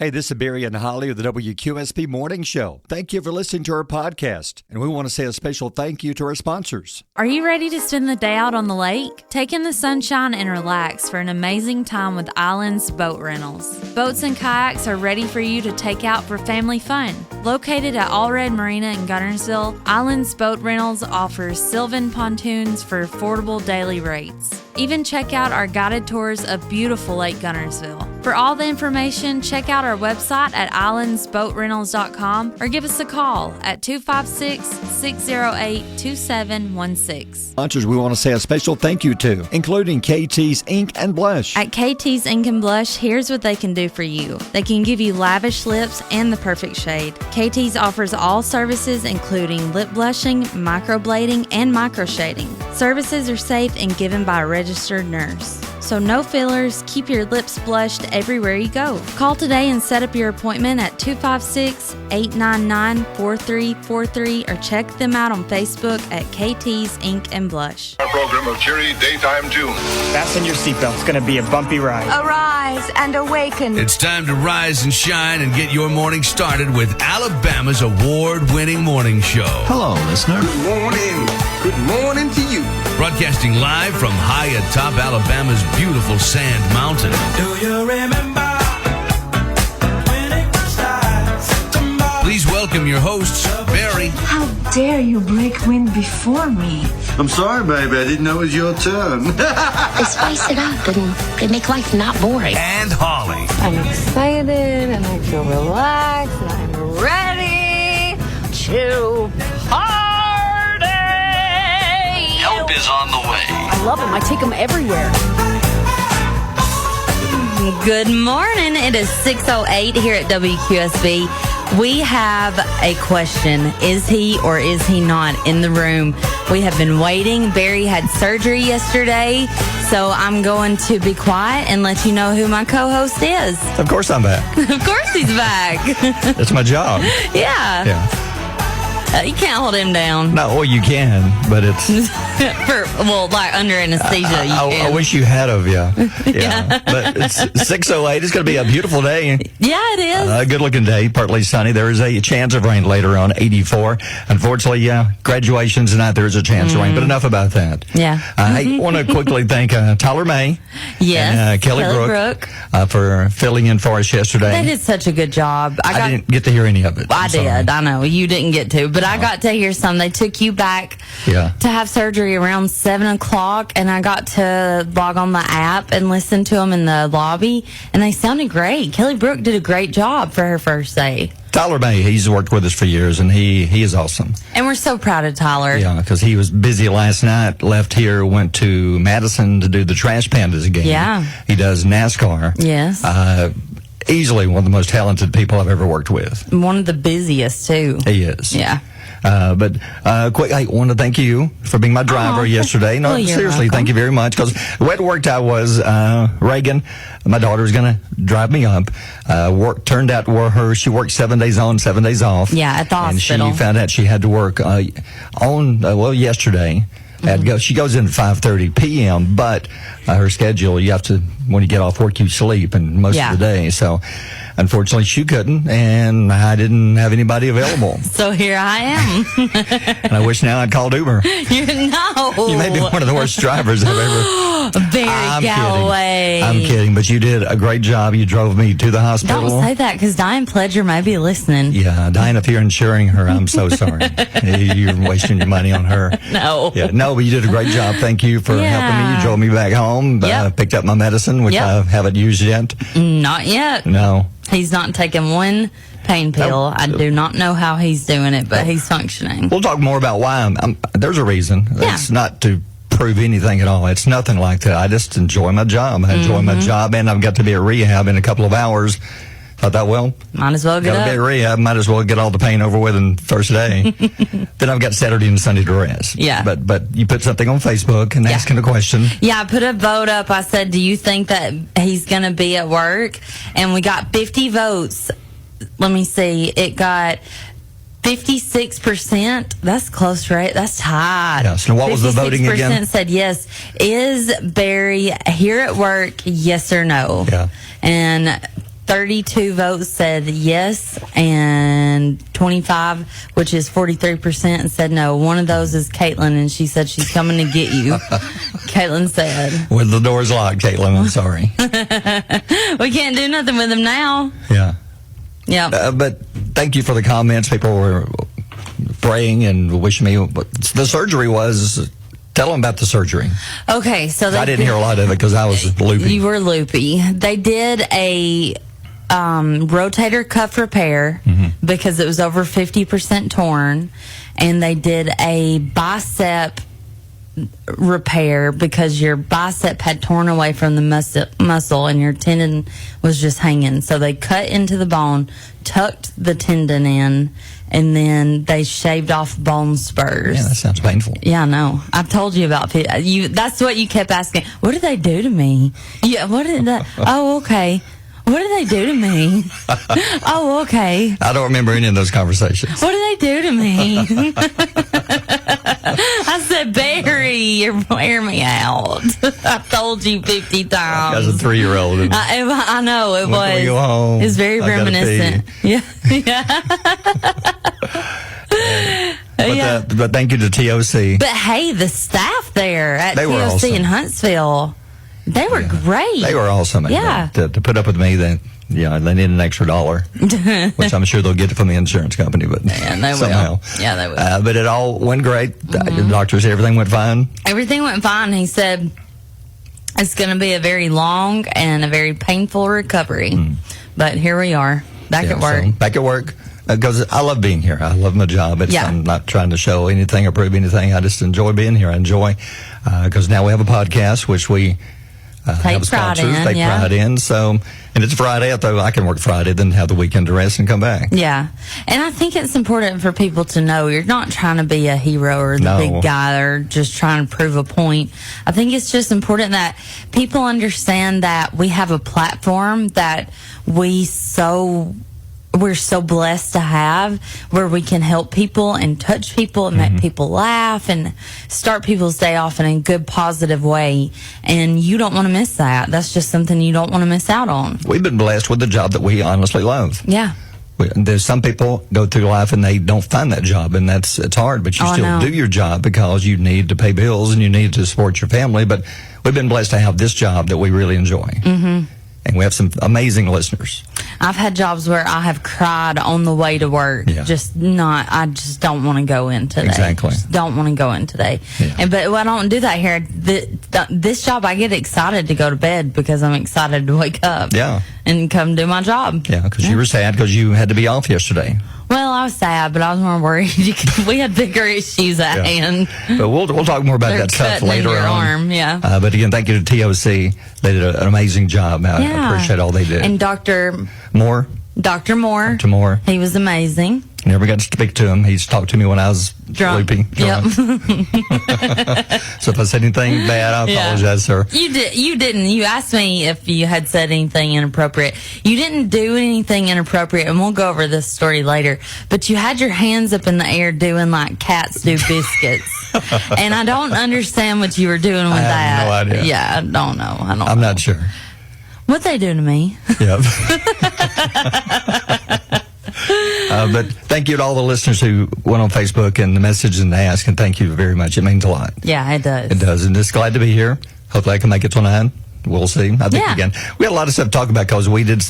Hey, this is Barry and Holli of the WQSP Morning Show. Thank you for listening to our podcast. And we want to say a special thank you to our sponsors. Are you ready to spend the day out on the lake? Take in the sunshine and relax for an amazing time with Islands Boat Rentals. Boats and kayaks are ready for you to take out for family fun. Located at Allred Marina in Guntersville, Islands Boat Rentals offers Sylvan pontoons for affordable daily rates. Even check out our guided tours of beautiful Lake Guntersville. For all the information, check out our website at islandsboatrentals.com or give us a call at 256-608-2716. Sponsors we want to say a special thank you to, including KT's Ink and Blush. At KT's Ink and Blush, here's what they can do for you. They can give you lavish lips and the perfect shade. KT's offers all services including lip blushing, microblading, and microshading. Services are safe and given by a registered nurse. So no fillers, keep your lips blushed everywhere you go. Call today and set up your appointment at 256-899-4343 or check them out on Facebook at KT's Ink and Blush. Our program of cheery daytime tunes. Fasten your seatbelt. It's going to be a bumpy ride. Arise and awaken. It's time to rise and shine and get your morning started with Alabama's award-winning morning show. Hello, listener. Good morning. Good morning to you. Broadcasting live from high atop Alabama's beautiful Sand Mountain. Do you remember when it was September? Please welcome your hosts, Barry. How dare you break wind before me? I'm sorry, baby. I didn't know it was your turn. They spice it up and they make life not boring. And Holli. I'm excited and I feel relaxed and I'm ready to party. Help is on the way. I love them. I take them everywhere. Good morning. It is 6:08 here at WQSB. We have a question. Is he or is he not in the room? We have been waiting. Barry had surgery yesterday, so I'm going to be quiet and let you know who my co-host is. Of course I'm back. Of course he's back. That's my job. Yeah. You can't hold him down. No, well, you can, but it's... like under anesthesia, you can. I wish you had of, yeah. But it's 6:08. It's going to be a beautiful day. Yeah, it is. A good-looking day, partly sunny. There is a chance of rain later on, 84. Unfortunately, graduation tonight, there is a chance of rain, but enough about that. Yeah. I want to quickly thank Tyler May and Kelly Brook for filling in for us yesterday. They did such a good job. I didn't get to hear any of it. I did. I know. You didn't get to, but I got to hear some. They took you back to have surgery around 7 o'clock, and I got to log on the app and listen to them in the lobby, and they sounded great. Kelly Brook did a great job for her first day. Tyler May, he's worked with us for years, and he is awesome. And we're so proud of Tyler. Yeah, because he was busy last night, left here, went to Madison to do the Trash Pandas game. Yeah. He does NASCAR. Yes. Easily one of the most talented people I've ever worked with. One of the busiest, too. He is. Yeah. But quick, I want to thank you for being my driver yesterday. No, seriously, thank you very much. Because the way it worked out was Reagan, my daughter, was going to drive me up. Turned out she worked 7 days on, 7 days off. Yeah, at the hospital. And she found out she had to work yesterday. She goes in at 5:30 p.m., but her schedule, you have to, when you get off work, you sleep and most of the day. So, unfortunately, she couldn't, and I didn't have anybody available. So here I am. And I wish now I'd called Uber. You may be one of the worst drivers I've ever... Barry Galloway. I'm kidding, but you did a great job. You drove me to the hospital. Don't say that, because Diane Pledger may be listening. Yeah, Diane, if you're insuring her, I'm so sorry. You're wasting your money on her. No. Yeah, no, but you did a great job. Thank you for helping me. You drove me back home. Picked up my medicine, which I haven't used yet. Not yet. No. He's not taking one pain pill. I do not know how he's doing it, but he's functioning. We'll talk more about why. There's a reason. It's not to prove anything at all. It's nothing like that. I just enjoy my job. I enjoy my job, and I've got to be at rehab in a couple of hours. I thought, well, might as well get up. Be at rehab. Might as well get all the pain over with in the first day. Then I've got Saturday and Sunday to rest. Yeah. But you put something on Facebook and asking a question. Yeah, I put a vote up. I said, do you think that he's going to be at work? And we got 50 votes. Let me see. It got 56%. That's close, right? That's tied. Yeah, so what was the voting again? 56% said yes. Is Barry here at work, yes or no? Yeah. And 32 votes said yes, and 25, which is 43%, said no. One of those is Caitlin, and she said she's coming to get you. Caitlin said. Well, the door's locked, Caitlin. I'm sorry. We can't do nothing with them now. Yeah. Yeah. But thank you for the comments. People were praying and wishing me. The surgery was. Tell them about the surgery. Okay, so I didn't hear a lot of it because I was loopy. You were loopy. They did a rotator cuff repair because it was over 50% torn, and they did a bicep repair because your bicep had torn away from the muscle and your tendon was just hanging. So they cut into the bone, tucked the tendon in, and then they shaved off bone spurs. Yeah, that sounds painful. Yeah, I know. I've told you about you. That's what you kept asking. What did they do to me? Yeah, what did that? Oh, okay. What did they do to me? Oh, okay. I don't remember any of those conversations. What did they do to me? I said, Barry, you're wearing me out. I've told you 50 times. As a 3-year-old. I know, it was. We go home. It's very reminiscent. Yeah. But thank you to TOC. But hey, the staff there at TOC awesome. in Huntsville, they were great. They were awesome. Yeah. To put up with me, they need an extra $1, which I'm sure they'll get from the insurance company, but they somehow. will. Yeah, they will. But it all went great. The doctor said everything went fine. Everything went fine. He said it's going to be a very long and a very painful recovery. But here we are, back at work. So back at work. Because I love being here. I love my job. I'm not trying to show anything or prove anything. I just enjoy being here. I enjoy, because now we have a podcast, which we have sponsors. Take pride in. So, and it's Friday. I thought I can work Friday, then have the weekend to rest and come back. Yeah. And I think it's important for people to know you're not trying to be a hero or the big guy or just trying to prove a point. I think it's just important that people understand that we have a platform that we're so blessed to have, where we can help people and touch people and make people laugh and start people's day off in a good, positive way. And you don't want to miss that. That's just something you don't want to miss out on. We've been blessed with a job that we honestly love. Yeah. There's some people go through life and they don't find that job, and it's hard, but you still do your job because you need to pay bills and you need to support your family. But we've been blessed to have this job that we really enjoy. And we have some amazing listeners. I've had jobs where I have cried on the way to work. I just don't want to go in today. Exactly. Just don't want to go in today. Yeah. But I don't do that here. This job, I get excited to go to bed because I'm excited to wake up. Yeah. And come do my job. Yeah, because you were sad because you had to be off yesterday. Well, I was sad, but I was more worried. We had bigger issues at hand. But we'll talk more about that stuff later in your on. Arm, yeah. But again, thank you to TOC. They did an amazing job. I appreciate all they did. And Dr. Moore. Dr. Moore. He was amazing. Never got to speak to him. He's talked to me when I was drunk. Yep. So if I said anything bad, I apologize, sir. You didn't. You asked me if you had said anything inappropriate. You didn't do anything inappropriate, and we'll go over this story later. But you had your hands up in the air doing like cats do biscuits. And I don't understand what you were doing with that. I have no idea. Yeah, I don't know. I'm not sure. What they do to me? Yep. But thank you to all the listeners who went on Facebook and the message and asked, and thank you very much. It means a lot. Yeah, it does. It does. And just glad to be here. Hopefully I can make it till 9. We'll see. I think again, we had a lot of stuff to talk about because we did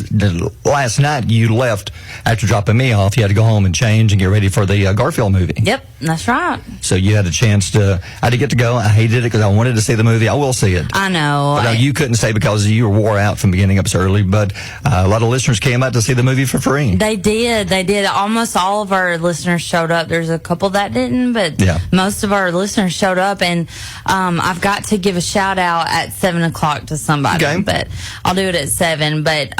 last night. You left after dropping me off. You had to go home and change and get ready for the Garfield movie. Yep, that's right. So you had a chance to. I did get to go. I hated it because I wanted to see the movie. I will see it. I know. But you couldn't stay because you were wore out from beginning up so early. But a lot of listeners came out to see the movie for free. They did. Almost all of our listeners showed up. There's a couple that didn't, but most of our listeners showed up. And I've got to give a shout out at 7:00 to somebody. Okay. But I'll do it at 7. But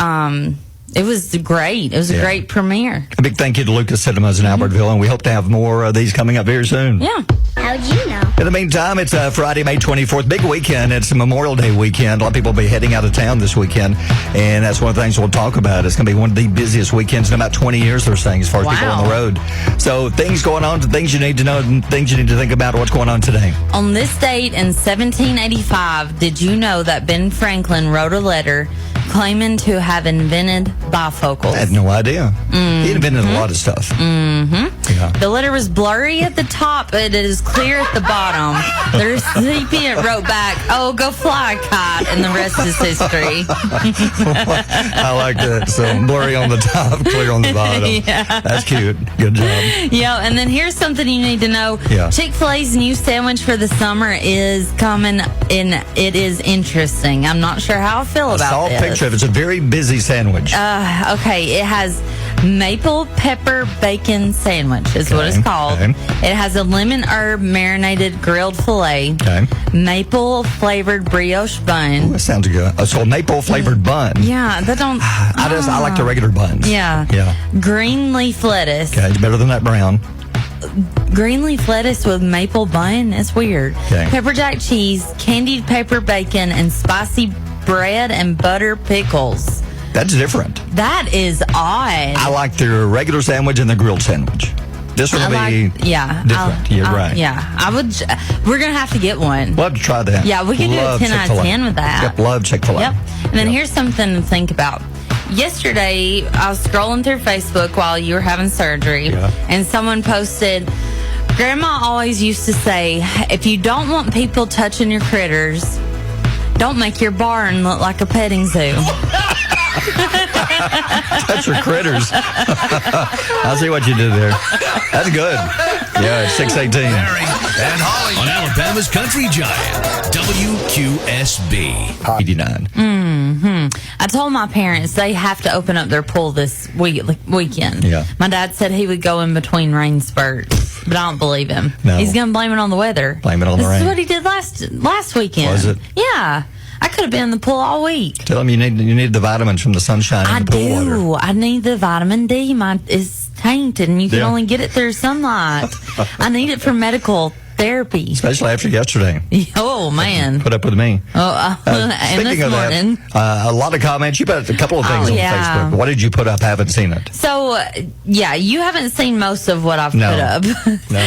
it was great. It was a great premiere. A big thank you to Lucas Cinemas in Albertville, and we hope to have more of these coming up very soon. Yeah. How'd you know? In the meantime, it's Friday, May 24th, big weekend. It's a Memorial Day weekend. A lot of people will be heading out of town this weekend, and that's one of the things we'll talk about. It's going to be one of the busiest weekends in about 20 years, they're saying, as far as people on the road. So things going on, things you need to know, and things you need to think about. What's going on today? On this date in 1785, did you know that Ben Franklin wrote a letter claiming to have invented bifocals? I had no idea. He invented a lot of stuff. Yeah. The letter was blurry at the top, but it is clear at the bottom. The recipient wrote back, "Oh, go fly, kite," and the rest is history. I like that. So blurry on the top, clear on the bottom. Yeah. That's cute. Good job. Yeah, and then here's something you need to know. Yeah. Chick-fil-A's new sandwich for the summer is coming in. It is interesting. I'm not sure how I feel about saw a this. picture of it. It's a very busy sandwich. Okay, it has maple pepper bacon sandwich is what it's called. Okay. It has a lemon herb marinated grilled filet, Okay. maple flavored brioche bun. That sounds good. So a maple flavored bun. Yeah, that don't. I like the regular buns. Yeah. Yeah. Green leaf lettuce. Okay, it's better than that brown. Green leaf lettuce with maple bun. It's weird. Okay. Pepper jack cheese, candied pepper bacon, and spicy bread and butter pickles. That's different. That is odd. I like their regular sandwich and the grilled sandwich. This one will be different. You're right. Yeah, I would. We're gonna have to get one. Love to try that. Yeah, we can do a 10 out of 10 with that. Yep, love Chick-fil-A. Yep. And then here's something to think about. Yesterday, I was scrolling through Facebook while you were having surgery, and someone posted, "Grandma always used to say, if you don't want people touching your critters, don't make your barn look like a petting zoo." Touch your critters. I see what you did there. That's good. Yeah, it's 6:18. Harry and Holly on Alabama's Country Giant, WQSB 89. I told my parents they have to open up their pool this weekend. Yeah. My dad said he would go in between rain spurts, but I don't believe him. No. He's going to blame it on the weather. Blame it on the rain. This is what he did last weekend. Was it? Yeah. I could have been in the pool all week. Tell them you need the vitamins from the sunshine and the pool water. I need the vitamin D. Mine is tainted, and you can only get it through sunlight. I need it for medical therapy. Especially after yesterday. Oh, man. Put up with me. And Speaking this of morning. that, a lot of comments. You put a couple of things on Facebook. What did you put up? Haven't seen it. So, you haven't seen most of what I've put up. No.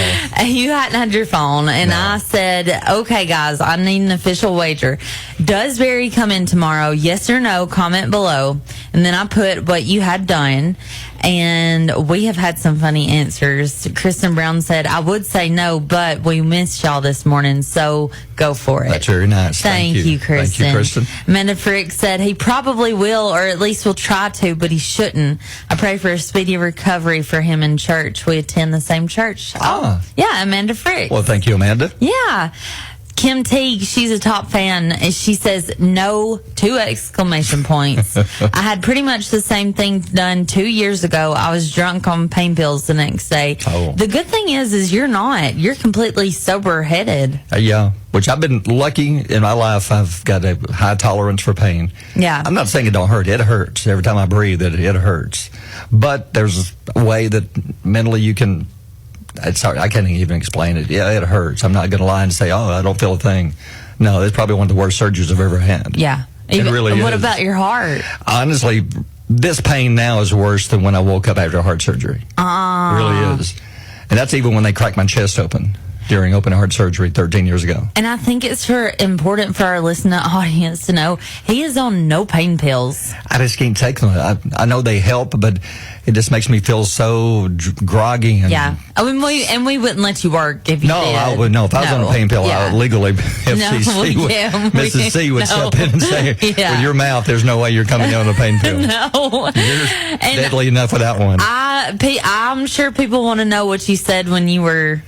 You hadn't had your phone, and I said, okay, guys, I need an official wager. Does Barry come in tomorrow? Yes or no? Comment below. And then I put what you had done, and we have had some funny answers. Kristen Brown said, I would say no, but we missed y'all this morning, so go for it. That's very nice. Thank you, Kristen. Thank you, Kristen. Amanda Frick said he probably will, or at least will try to, but he shouldn't. I pray for a speedy recovery for him in church. We attend the same church. Oh, yeah, Amanda Frick. Well, thank you, Amanda. Yeah. Kim Teague, she's a top fan. She says no, 2 exclamation points. I had pretty much the same thing done 2 years ago. I was drunk on pain pills the next day. Oh. The good thing is you're not. You're completely sober-headed. Yeah, which I've been lucky in my life. I've got a high tolerance for pain. Yeah. I'm not saying it don't hurt. It hurts. Every time I breathe, it hurts. But there's a way that mentally you can... It's hard. I can't even explain it. Yeah, it hurts. I'm not going to lie and say, oh, I don't feel a thing. No, it's probably one of the worst surgeries I've ever had. Yeah. It really is. What about your heart? Honestly, this pain now is worse than when I woke up after heart surgery. It really is. And that's even when they cracked my chest open during open heart surgery 13 years ago. And I think it's important for our listener audience to know he is on no pain pills. I just can't take them. I know they help, but it just makes me feel so groggy. And yeah. We wouldn't let you work if you did. I would. No, if I was on a pain pill, I would legally, Mrs. C would step in and say, with your mouth, there's no way you're coming in on a pain pill. No. You're deadly enough with that one. I'm sure people want to know what you said when you were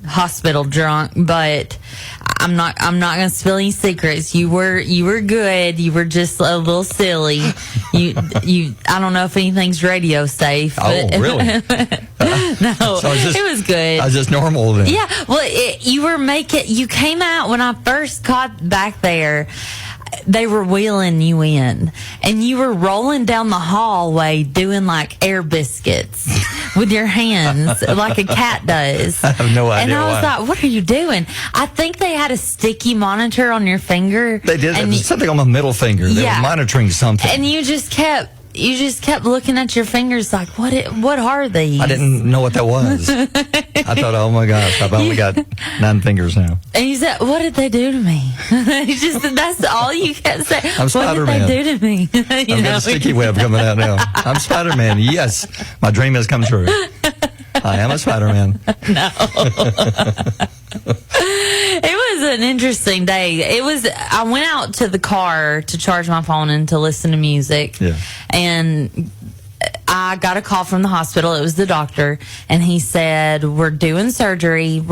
hospital drunk, but I'm not going to spill any secrets. You were good. You were just a little silly. I don't know if anything's radio safe. Oh, really? No, so it was good. I was just normal then. Yeah. Well, you came out when I first got back there. They were wheeling you in, and you were rolling down the hallway doing like air biscuits. with your hands like a cat does. I have no idea And I was why. like, what are you doing? I think they had a sticky monitor on your finger. They did. And Something on my middle finger. They Yeah. were monitoring something. And you just kept looking at your fingers like, what are these? I didn't know what that was. I thought, oh my gosh, I've only got 9 fingers now. And you said, what did they do to me? That's all you kept saying. I'm Spider-Man. What did they do to me? I've got a sticky web coming out now. I'm Spider-Man. Yes, my dream has come true. I am a Spider-Man. No. It was an interesting day. I went out to the car to charge my phone and to listen to music. Yeah. And I got a call from the hospital. It was the doctor, and he said, we're doing surgery.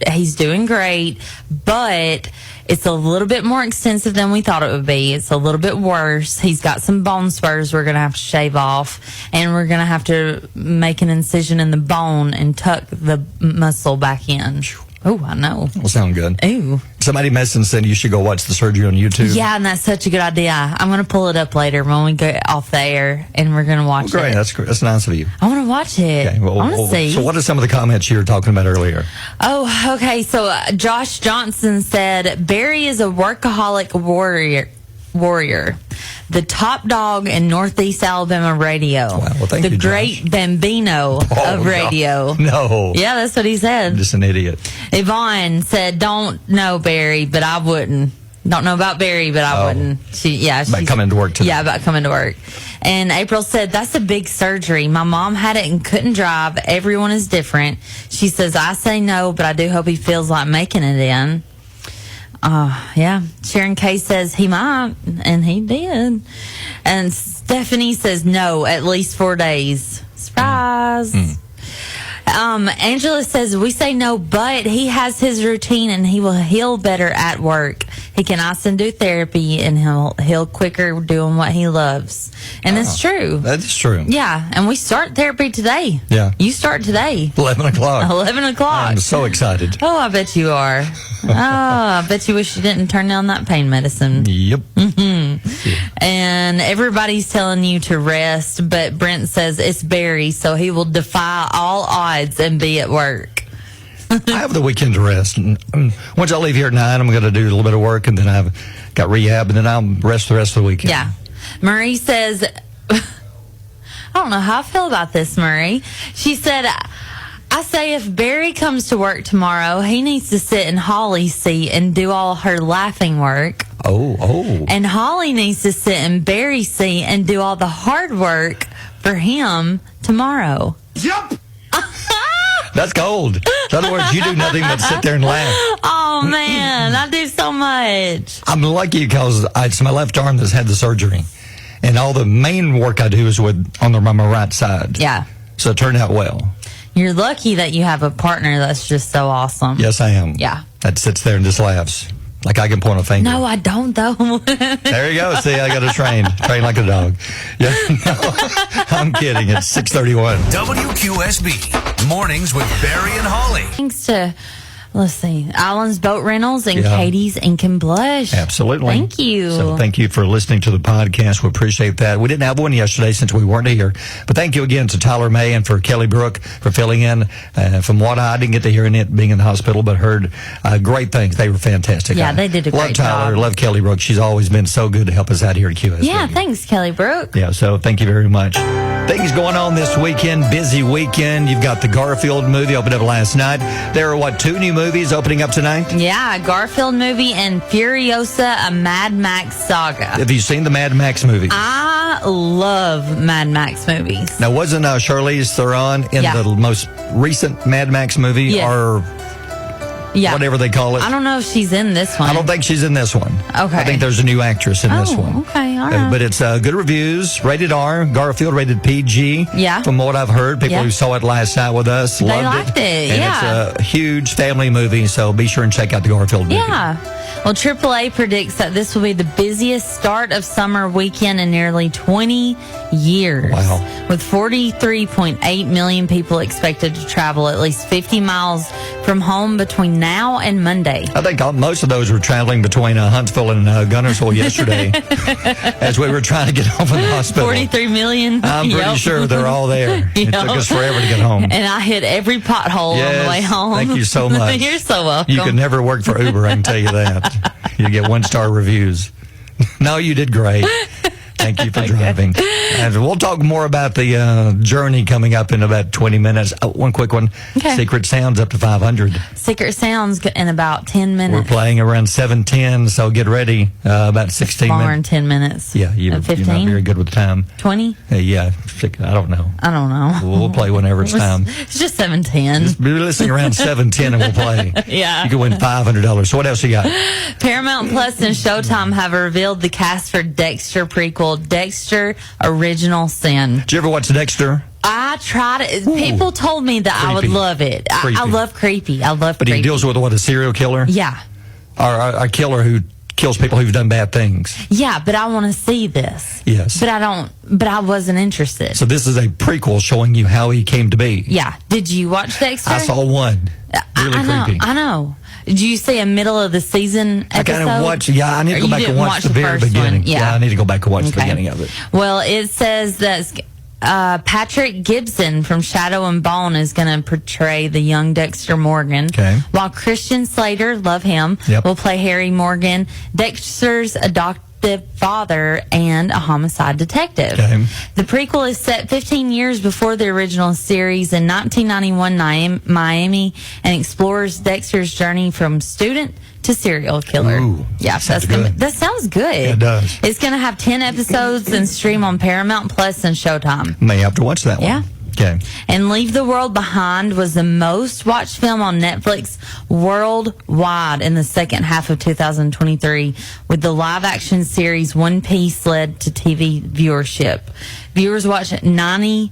He's doing great, but it's a little bit more extensive than we thought it would be. It's a little bit worse. He's got some bone spurs we're going to have to shave off, and we're going to have to make an incision in the bone and tuck the muscle back in. Oh, I know. Will sound good. Ooh. Somebody messaged and said you should go watch the surgery on YouTube. Yeah, and that's such a good idea. I'm going to pull it up later when we get off the air, and we're going to watch Great. it. That's nice of you. I want to watch it. Okay, well, I want to see. So what are some of the comments you were talking about earlier? Oh, okay. So Josh Johnson said, Barry is a workaholic warrior. The top dog in Northeast Alabama radio. Wow, well, thank the you, great Bambino of radio. No. Yeah, that's what he said. I'm just an idiot. Yvonne said, don't know Barry, but I wouldn't. Don't know about Barry, but I wouldn't. About coming to work today. Yeah, about coming to work. And April said, that's a big surgery. My mom had it and couldn't drive. Everyone is different. She says, I say no, but I do hope he feels like making it in. Yeah. Sharon Kay says he might, and he did. And Stephanie says no, at least 4 days. Surprise. Angela says we say no, but he has his routine and he will heal better at work. He can also do therapy and he'll heal quicker doing what he loves. And it's true. That is true. Yeah. And we start therapy today. Yeah. You start today. 11 o'clock. 11 o'clock. I'm so excited. Oh, I bet you are. I bet you wish you didn't turn down that pain medicine. Yep. And everybody's telling you to rest, but Brent says it's Barry, so he will defy all odds and be at work. I have the weekend to rest. And once I leave here at 9, I'm going to do a little bit of work, and then I've got rehab, and then I'll rest the rest of the weekend. Yeah. Marie says, I don't know how I feel about this, Marie. She said, I say if Barry comes to work tomorrow, he needs to sit in Holli's seat and do all her laughing work. Oh. And Holli needs to sit in Barry's seat and do all the hard work for him tomorrow. Yup! That's cold. In other words, you do nothing but sit there and laugh. Oh, man, I do so much. I'm lucky because it's my left arm that's had the surgery. And all the main work I do is on my right side. Yeah. So it turned out well. You're lucky that you have a partner that's just so awesome. Yes, I am. Yeah. That sits there and just laughs. Like I can point a finger. No, I don't, though. There you go. See, I got to train like a dog. Yeah, no, I'm kidding. It's 6:31. WQSB, Mornings with Barry and Holly. Thanks to, let's see, Island's Boat Rentals and Katie's Ink and Blush. Absolutely. Thank you. So thank you for listening to the podcast. We appreciate that. We didn't have one yesterday since we weren't here. But thank you again to Tyler May and for Kelly Brook for filling in. From what I didn't get to hear it being in the hospital, but heard great things. They were fantastic. Yeah, they did a great job. Love Tyler. Love Kelly Brook. She's always been so good to help us out here at QSB. Yeah, thanks, Kelly Brook. Yeah, so thank you very much. Things going on this weekend, busy weekend. You've got the Garfield movie opened up last night. There are, 2 new movies opening up tonight? Yeah, Garfield movie and Furiosa, a Mad Max saga. Have you seen the Mad Max movie? I love Mad Max movies. Now, wasn't Charlize Theron in the most recent Mad Max movie? Yes. Or whatever they call it? I don't know if she's in this one. I don't think she's in this one. Okay. I think there's a new actress in this one. Okay, all right. But it's good reviews, rated R, Garfield rated PG. Yeah. From what I've heard, people who saw it last night with us loved liked it, and it's a huge family movie, so be sure and check out the Garfield movie. Yeah. Well, AAA predicts that this will be the busiest start of summer weekend in nearly 20 years. Wow. With 43.8 million people expected to travel at least 50 miles from home between now and Monday. I think most of those were traveling between Huntsville and Gunnersville yesterday as we were trying to get home from the hospital. 43 million. I'm pretty sure they're all there. It Yep. took us forever to get home. And I hit every pothole on the way home. Thank you so much. You're so welcome. You could never work for Uber, I can tell you that. You get 1-star reviews. No, you did great. Thank you for driving. And we'll talk more about the journey coming up in about 20 minutes. Oh, one quick one. Okay. Secret Sounds up to 500. Secret Sounds in about 10 minutes. We're playing around 7:10, so get ready. About 16 More minutes. in 10 minutes. Yeah, you're not 15? very good with time. 20? Yeah, I don't know. I don't know. We'll play whenever it's time. It's just 7:10. Just be listening around 7:10 and we'll play. Yeah. You can win $500. So what else you got? Paramount Plus and Showtime have revealed the cast for Dexter prequel, Dexter Original Sin. Did you ever watch Dexter? I tried it. People told me that I would Creepy. love it. I Creepy. love creepy. I love But creepy. he deals with a serial killer? Yeah. Or a killer who kills people who've done bad things. Yeah, but I want to see this. Yes. But I wasn't interested. So this is a prequel showing you how he came to be. Yeah. Did you watch Dexter? I saw one. Really creepy. I know. Did you see a middle of the season episode? I kind of watched. Yeah, I need to go You back and didn't watch the watch the very first beginning. one? Yeah. I need to go back and watch the Okay. beginning of it. Well, it says that Patrick Gibson from Shadow and Bone is going to portray the young Dexter Morgan. Okay. While Christian Slater, love him, Yep. will play Harry Morgan, Dexter's adoptive father and a homicide detective. Okay. The prequel is set 15 years before the original series in 1991 Miami and explores Dexter's journey from student to serial killer. Ooh, yeah, sounds good. that sounds good. It does. It's going to have 10 episodes and stream on Paramount Plus and Showtime. May have to watch that one. Yeah. Okay. And Leave the World Behind was the most watched film on Netflix worldwide in the second half of 2023, with the live-action series One Piece led to TV viewership. Viewers watched 90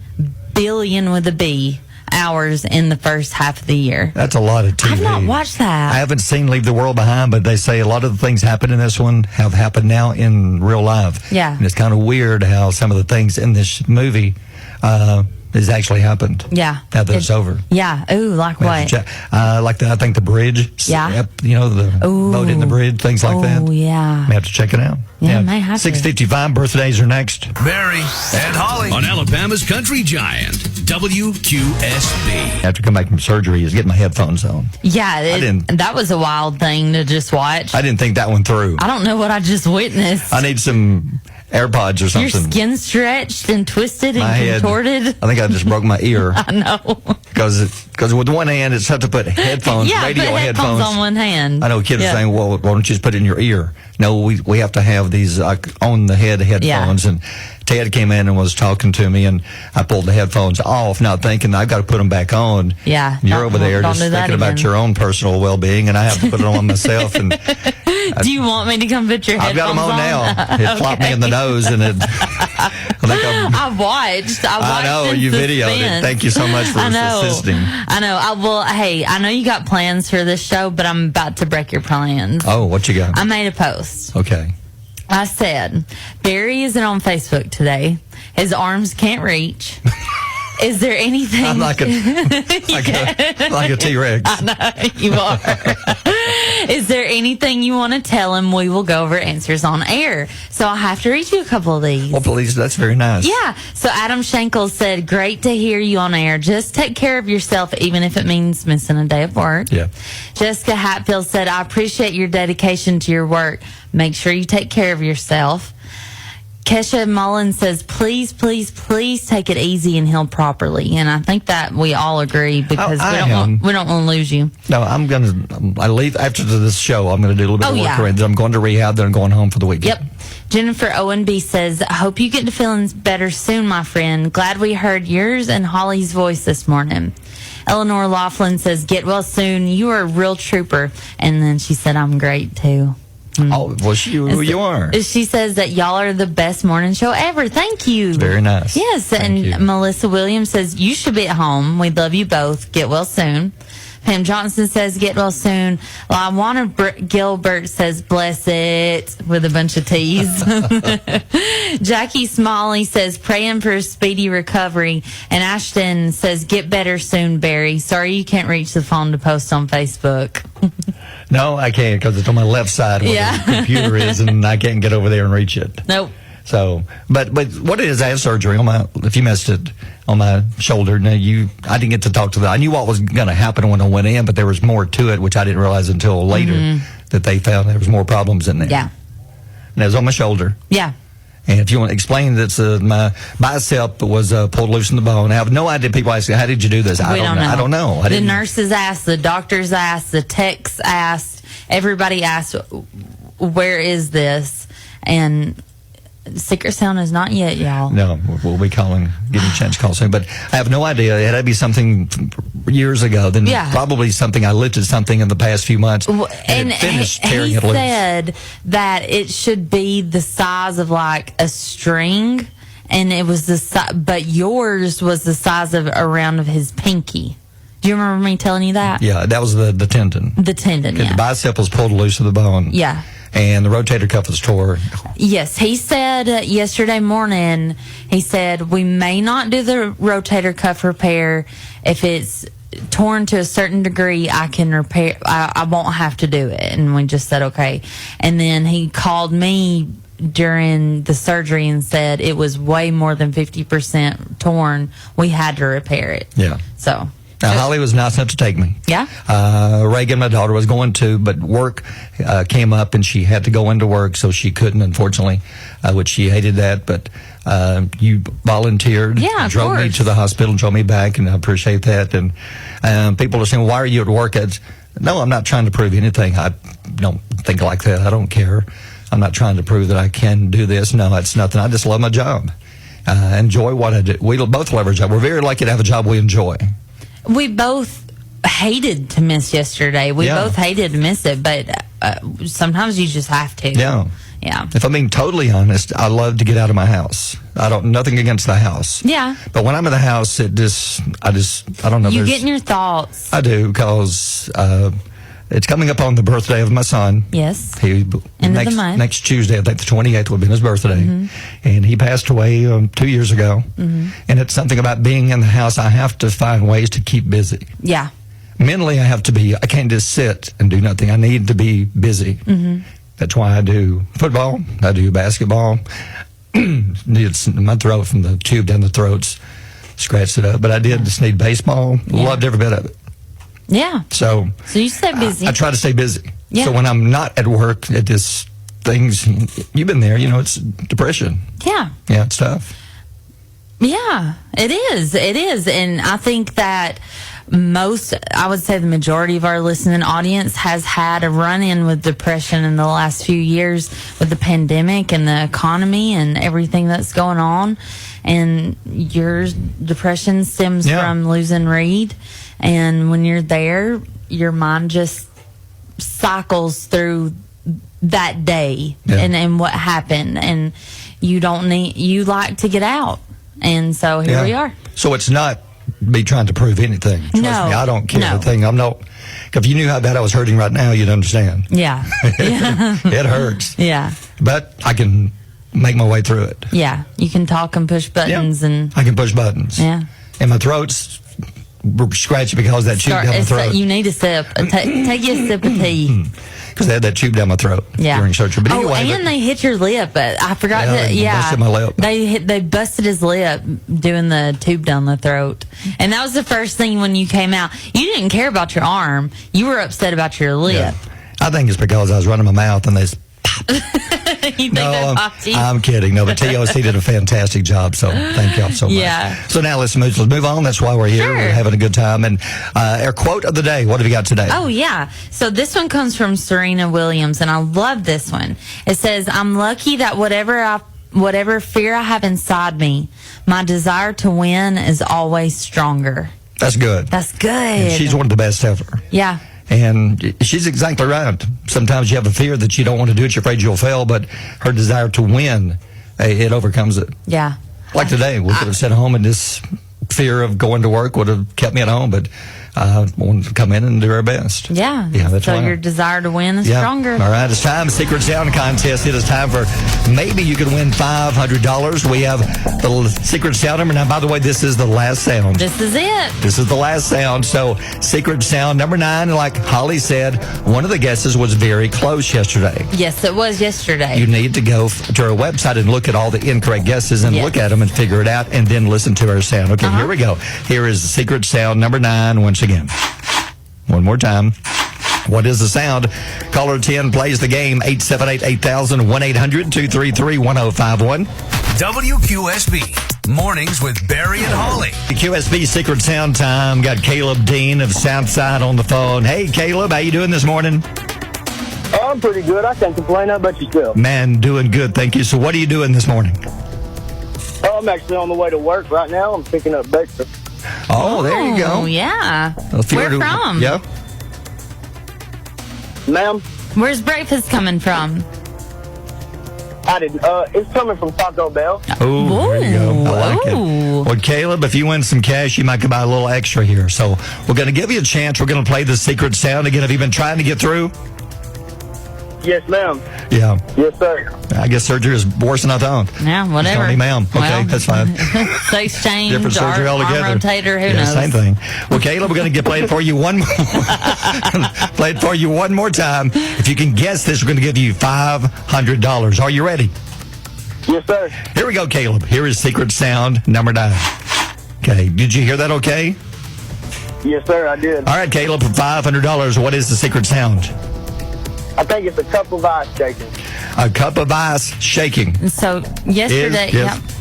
billion with a B hours in the first half of the year. That's a lot of TV. I've not watched that. I haven't seen Leave the World Behind, but they say a lot of the things happen in this one have happened now in real life. Yeah. And it's kind of weird how some of the things in this movie has actually happened. Yeah. Now that it's over. Yeah. Ooh, like what? Like I think the bridge. Yeah. Yep, you know, the boat in the bridge, things like that. Oh, yeah. May have to check it out. Yeah, may have to. 6:55 birthdays are next. Barry and Holly on Alabama's Country Giant, WQSB. I have to come back from surgery is getting my headphones on. Yeah, that was a wild thing to just watch. I didn't think that one through. I don't know what I just witnessed. I need some AirPods or Your something. skin stretched and twisted My and head. contorted. I think I just broke my ear. I know. Because with one hand, it's tough to put headphones, Yeah, radio put headphones on one hand. I know kids Yeah. are saying, well, why don't you just put it in your ear? No, we have to have these on the head headphones. And Ted came in and was talking to me, and I pulled the headphones off, not thinking I've got to put them back on. Yeah. You're over there don't just do that thinking about again. your own personal well-being, and I have to put it on myself. And Do you want me to come put your I've headphones got them on now. It flopped me in the nose, and it. I watched. I know, in you videoed it. suspense. Thank you so much for I know. assisting. I know. Hey, I know you got plans for this show, but I'm about to break your plans. Oh, what you got? I made a post. Okay. I said, Barry isn't on Facebook today. His arms can't reach. Is there anything? I'm like a T-Rex. I know, you are. Is there anything you want to tell him? We will go over answers on air. So I have to read you a couple of these. Well, please, that's very nice. Yeah. So Adam Schenkel said, great to hear you on air. Just take care of yourself, even if it means missing a day of work. Yeah. Jessica Hatfield said, I appreciate your dedication to your work. Make sure you take care of yourself. Kesha Mullen says, please, please, please take it easy and heal properly. And I think that we all agree because we don't want to lose you. No, I leave after this show. I'm going to do a little bit of work around. Then I'm going to rehab. Then I'm going home for the weekend. Yep. Jennifer ONB says, I hope you get to feeling better soon, my friend. Glad we heard yours and Holly's voice this morning. Eleanor Laughlin says, get well soon. You are a real trooper. And then she said, I'm great too. Oh, well, you are. She says that y'all are the best morning show ever. Thank you. Very nice. Yes, Thank you. Melissa Williams says, you should be at home. We love you both. Get well soon. Pam Johnson says, get well soon. LaWanna Gilbert says, bless it, with a bunch of T's. Jackie Smalley says, praying for a speedy recovery. And Ashton says, get better soon, Barry. Sorry you can't reach the phone to post on Facebook. No, I can't, because it's on my left side where the computer is, and I can't get over there and reach it. Nope. So, but what it is, I had surgery on my, if you missed it, on my shoulder. Now I didn't get to talk to I knew what was going to happen when I went in, but there was more to it, which I didn't realize until later, that they found there was more problems in there. Yeah. And it was on my shoulder. Yeah. And if you want to explain that, my bicep was pulled loose in the bone. I have no idea. People ask, how did you do this? We don't know. I don't know. The nurses asked, the doctors asked, the techs asked, everybody asked, where is this? And Secret Sound is not yet, y'all. No, we'll be getting a chance to call soon. But I have no idea. It had to be something years ago. Then probably something, I lifted something in the past few months. And finished tearing it loose. He said that it should be the size of like a string. And it was but yours was the size of around of his pinky. Do you remember me telling you that? Yeah, that was the tendon. The tendon, The bicep was pulled loose of the bone. Yeah. And the rotator cuff was tore. Yes, he said yesterday morning, he said, we may not do the rotator cuff repair. If it's torn to a certain degree, I can repair, I won't have to do it. And we just said, okay. And then he called me during the surgery and said it was way more than 50% torn. We had to repair it. Yeah. So. Now, Holli was nice enough to take me. Yeah. Reagan, my daughter, was going to, but work came up and she had to go into work, so she couldn't, unfortunately, which she hated that. But you volunteered, drove me to the hospital, drove me back, and I appreciate that. And people are saying, why are you at work? No, I'm not trying to prove anything. I don't think like that. I don't care. I'm not trying to prove that I can do this. No, it's nothing. I just love my job. Enjoy what I do. We both love our job. We're very lucky to have a job we enjoy. We both hated to miss yesterday. We both hated to miss it, but sometimes you just have to. Yeah. Yeah. If I'm being totally honest, I love to get out of my house. Nothing against the house. Yeah. But when I'm in the house, I don't know. You get in your thoughts. I do, because it's coming up on the birthday of my son. Yes. End of the month. Next Tuesday, I think the 28th would have been his birthday. And he passed away 2 years ago. And it's something about being in the house. I have to find ways to keep busy. Yeah. Mentally, I can't just sit and do nothing. I need to be busy. That's why I do football. I do basketball. My throat, from the tube down the throats, scratched it up. But I did just need baseball. Loved every bit of it. Yeah. So you stay busy. I try to stay busy. Yeah. So when I'm not at work, it just things, you've been there, it's depression. Yeah. Yeah, it's tough. Yeah, it is. It is. And I think that I would say the majority of our listening audience has had a run-in with depression in the last few years with the pandemic and the economy and everything that's going on. And your depression stems from losing Reed. And when you're there, your mind just cycles through that day and what happened. And you like to get out. And so here we are. So it's not me trying to prove anything. Trust me, I don't care a thing. If you knew how bad I was hurting right now, you'd understand. Yeah. It hurts. Yeah. But I can make my way through it. Yeah. You can talk and push buttons. And I can push buttons. Yeah. And my throat's scratchy because of that tube down my throat. You need a sip. Take you a sip of tea. Because they had that tube down my throat during surgery. But anyway, and they hit your lip. I forgot they busted my lip. They busted his lip doing the tube down the throat. And that was the first thing when you came out. You didn't care about your arm. You were upset about your lip. Yeah. I think it's because I was running my mouth and they I'm kidding. No, but TOC did a fantastic job, so thank y'all so much. Yeah. So now let's move on. That's why we're here. Sure. We're having a good time. And our quote of the day, what have you got today? Oh, yeah. So this one comes from Serena Williams, and I love this one. It says, I'm lucky that whatever fear I have inside me, my desire to win is always stronger. That's good. That's good. And she's one of the best ever. Yeah. And she's exactly right. Sometimes you have a fear that you don't want to do it. You're afraid you'll fail, but her desire to win, it overcomes it. Yeah. Like today, we could have sat home and this fear of going to work would have kept me at home, but want to come in and do our best. Yeah. That's so right. your desire to win is stronger. All right, it's time. Secret Sound Contest. It is time for maybe you can win $500. We have the little secret sound number. Now, by the way, this is the last sound. This is it. This is the last sound. So, secret sound number 9, like Holly said, one of the guesses was very close yesterday. Yes, it was yesterday. You need to go to our website and look at all the incorrect guesses and look at them and figure it out and then listen to our sound. Okay, here we go. Here is secret sound number 9 once again. One more time. What is the sound? Caller 10 plays the game. 878-8000, 1-800-233-1051. WQSB. Mornings with Barry and Holly. The QSB Secret Sound Time. Got Caleb Dean of Southside on the phone. Hey, Caleb, how you doing this morning? Oh, I'm pretty good. I can't complain. How about yourself? Man, doing good, thank you. So what are you doing this morning? Oh, I'm actually on the way to work right now. I'm picking up breakfast. Oh, there you go. Oh, yeah. Where from? Yeah. Ma'am? Where's breakfast coming from? I didn't. It's coming from Taco Bell. Oh, there you go. I like it. Well, Caleb, if you win some cash, you might buy a little extra here. So we're going to give you a chance. We're going to play the secret sound again. Have you been trying to get through? Yes, ma'am. Yeah. Yes, sir. I guess surgery is worse than I thought. Yeah, whatever. Only ma'am. Okay, Well, that's fine. Sex change, Different surgery arm altogether. rotator, who knows? Same thing. Well, Caleb, we're going to play it for you one more. Play it for you one more time. If you can guess this, we're going to give you $500. Are you ready? Yes, sir. Here we go, Caleb. Here is secret sound number 9. Okay, did you hear that okay? Yes, sir, I did. All right, Caleb, for $500, what is the secret sound? I think it's a cup of ice shaking. A cup of ice shaking. So yesterday,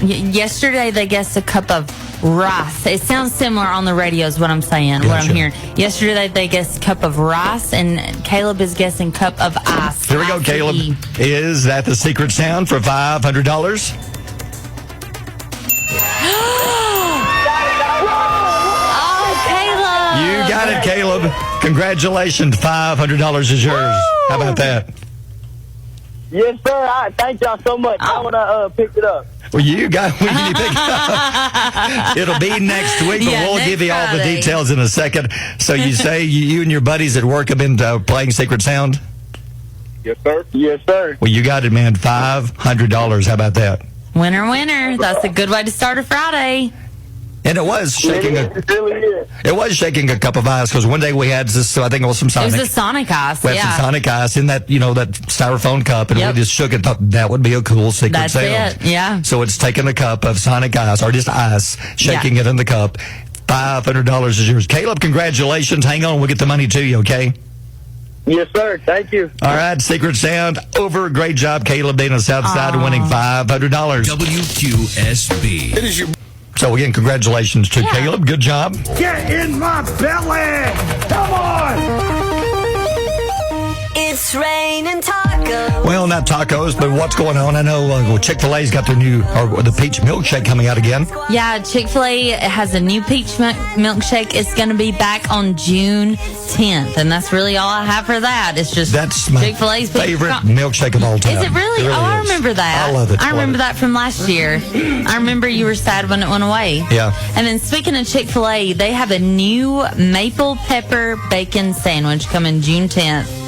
yesterday they guessed a cup of rice. It sounds similar on the radio is what I'm saying, what I'm hearing. Yesterday they guessed cup of rice, and Caleb is guessing cup of ice. Here we go, Caleb. Is that the secret sound for $500? Oh, Caleb! You got it, Caleb. Congratulations. $500 is yours. How about that? Yes, sir. Thank y'all so much. How would I pick it up? Well, you got when you pick it up. It'll be next week, but we'll give you all the details in a second. So you say you and your buddies at work have been playing Secret Sound? Yes, sir. Yes, sir. Well, you got it, man. $500. How about that? Winner, winner. That's a good way to start a Friday. And it was shaking it was shaking a cup of ice because one day we had this, I think it was some Sonic. It was a Sonic ice, We had some Sonic ice in that, that styrofoam cup, and we just shook it. Thought that would be a cool secret sound. That's it, yeah. So it's taking a cup of Sonic ice, or just ice, shaking it in the cup. $500 is yours. Caleb, congratulations. Hang on, we'll get the money to you, okay? Yes, sir. Thank you. All right, Secret Sound over. Great job, Caleb Dean on Southside, winning $500. WQSB. It is your... So again, congratulations to Caleb. Good job. Get in my belly! Come on! It's raining tacos. Well, not tacos, but what's going on? I know Chick-fil-A's got their new, or the peach milkshake coming out again. Yeah, Chick-fil-A has a new peach milkshake. It's going to be back on June 10th, and that's really all I have for that. It's just that's my Chick-fil-A's favorite milkshake of all time. Is it really? I remember that. I love it. I remember that from last year. I remember you were sad when it went away. Yeah. And then speaking of Chick-fil-A, they have a new maple pepper bacon sandwich coming June 10th.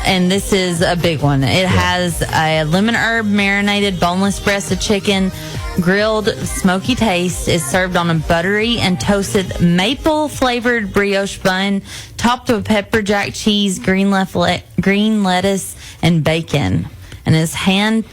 And this is a big one. It has a lemon herb marinated boneless breast of chicken, grilled smoky taste. Is served on a buttery and toasted maple flavored brioche bun, topped with pepper jack cheese, green lettuce, and bacon. And is hand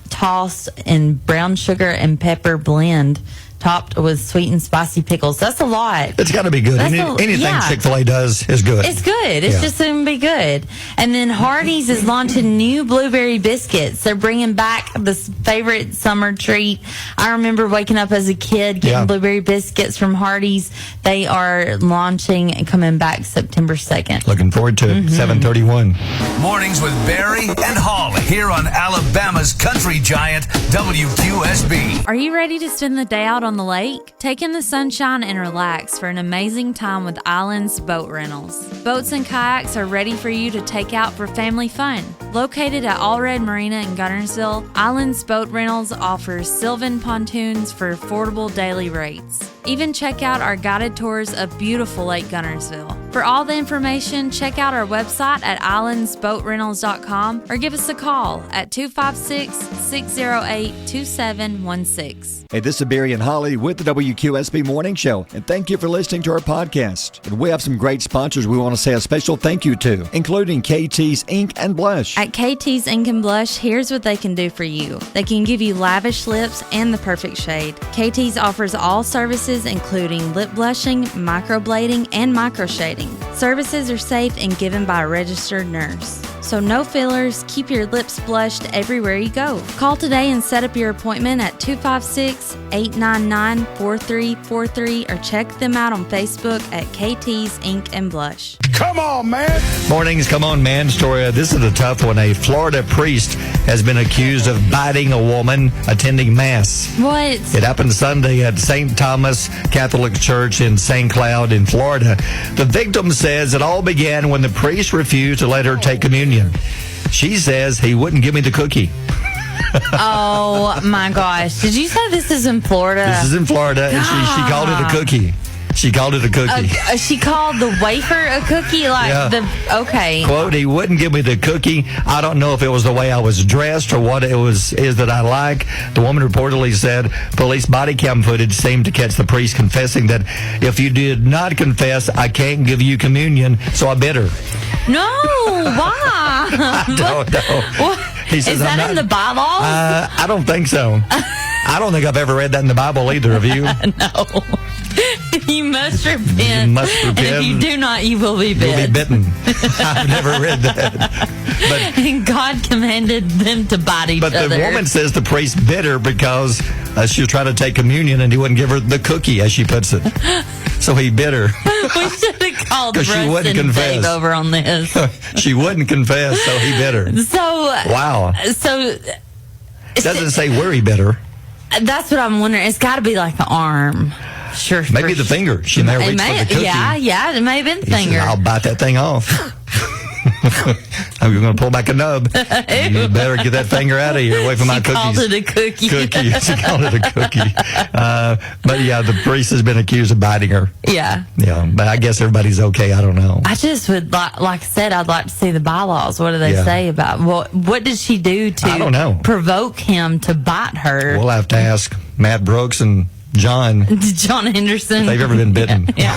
tossed in brown sugar and pepper blend, topped with sweet and spicy pickles. That's a lot. It's got to be good. Anything Chick-fil-A does is good. It's good. It's just going to be good. And then Hardee's is launching new blueberry biscuits. They're bringing back this favorite summer treat. I remember waking up as a kid getting blueberry biscuits from Hardee's. They are launching and coming back September 2nd. Looking forward to it. 7:31. Mornings with Barry and Holly here on Alabama's country giant WQSB. Are you ready to spend the day out on the lake? Take in the sunshine and relax for an amazing time with Island's Boat Rentals. Boats and kayaks are ready for you to take out for family fun. Located at All Red Marina in Gunnersville, Island's Boat Rentals offers Sylvan pontoons for affordable daily rates. Even check out our guided tours of beautiful Lake Gunnersville. For all the information, check out our website at islandsboatrentals.com or give us a call at 256-608-2716. Hey, this is Barry and Holly with the WQSB Morning Show, and thank you for listening to our podcast. And we have some great sponsors we want to say a special thank you to, including KT's Ink and Blush. At KT's Ink and Blush, here's what they can do for you. They can give you lavish lips and the perfect shade. KT's offers all services including lip blushing, microblading, and microshading. Services are safe and given by a registered nurse. So no fillers, keep your lips blushed everywhere you go. Call today and set up your appointment at 256-899-4343 or check them out on Facebook at KT's Ink and Blush. Come on, man! Mornings, come on, man story. This is a tough one. A Florida priest has been accused of biting a woman attending Mass. What? It happened Sunday at St. Thomas Catholic Church in St. Cloud in Florida. The victim says it all began when the priest refused to let her take communion. She says he wouldn't give me the cookie. Oh, my gosh. Did you say this is in Florida? This is in Florida, and she called it a cookie. She called it a cookie. She called the wafer a cookie? Okay. Quote, he wouldn't give me the cookie. I don't know if it was the way I was dressed or what it is that I like. The woman reportedly said police body cam footage seemed to catch the priest confessing that if you did not confess, I can't give you communion, so I bit her. No, why? I don't know. He says, is that in the bylaws? I don't think so. I don't think I've ever read that in the Bible either. Have you? No. You must repent. You must repent. And if you do not, you will be bit. You'll be bitten. I've never read that. But God commanded them to bite each other. But the woman says the priest bit her because she was trying to take communion and he wouldn't give her the cookie, as she puts it. So he bit her. We should have called Russ and Dave over on this. She wouldn't confess, so he bit her. Wow. So it doesn't say where he bit her. That's what I'm wondering. It's got to be like the arm. Sure. Maybe the finger. She may reach for the cookie. Yeah, it may have been the finger. Said, I'll bite that thing off. You're going to pull back a nub. You better get that finger out of here, away from my cookies. She called it a cookie. She called it a cookie. But yeah, the priest has been accused of biting her. Yeah. Yeah, but I guess everybody's okay. I don't know. I just would, like I said, I'd like to see the bylaws. What do they say about what did she do to I don't know. provoke him to bite her? We'll have to ask Matt Brooks and John Henderson. If they've ever been bitten. Yeah.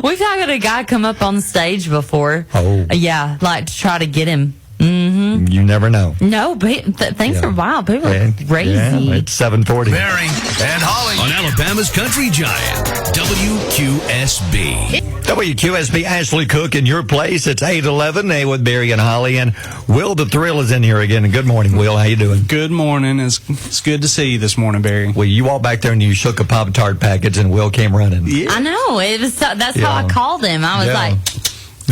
We've had a guy come up on stage before. Oh. Yeah, like to try to get him. Mm-hmm. You never know. No, but things are wild. People are crazy. Yeah, it's 7:40. Barry and Holly on Alabama's Country Giant, WQSB. WQSB, Ashley Cook in your place. It's 8:11 with Barry and Holly. And Will the Thrill is in here again. Good morning, Will. How you doing? Good morning. It's good to see you this morning, Barry. Well, you walked back there and you shook a Pop-Tart package and Will came running. Yeah. I know. It was that's how I called him. I was like,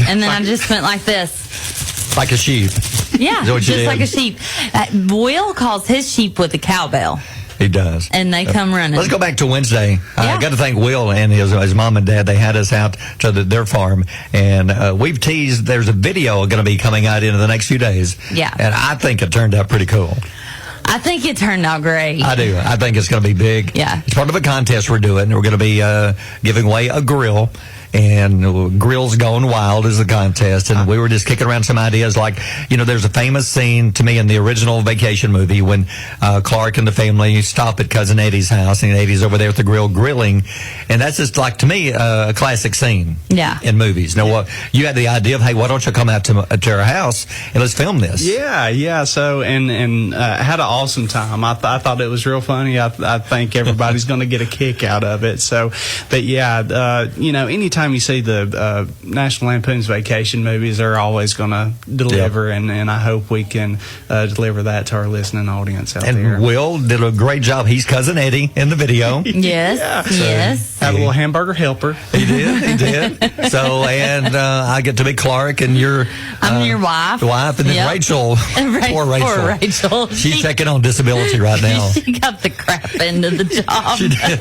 and then I just went like this. Like a sheep. Yeah, just like a sheep. Will calls his sheep with a cowbell. He does. And they come running. Let's go back to Wednesday. I got to thank Will and his mom and dad. They had us out to their farm. And we've teased there's a video going to be coming out in the next few days. Yeah. And I think it turned out pretty cool. I think it turned out great. I do. I think it's going to be big. Yeah. It's part of a contest we're doing. We're going to be giving away a grill. And Grills Gone Wild is the contest. And we were just kicking around some ideas like, there's a famous scene to me in the original Vacation movie when Clark and the family stop at Cousin Eddie's house, and Eddie's over there with the grill grilling. And that's just like, to me, a classic scene in movies. Now, you had the idea of, hey, why don't you come out to our house and let's film this? Yeah. So, and had an awesome time. I thought it was real funny. I think everybody's going to get a kick out of it. So, but anytime you see the National Lampoon's Vacation movies, they're always going to deliver, and I hope we can deliver that to our listening audience out there. And Will did a great job. He's Cousin Eddie in the video. Yes. Had a little hamburger helper. He did. So, and I get to be Clark, and I'm your wife. And then Rachel. Poor Rachel. She's taking on disability right now. She got the crap end of the job. She did.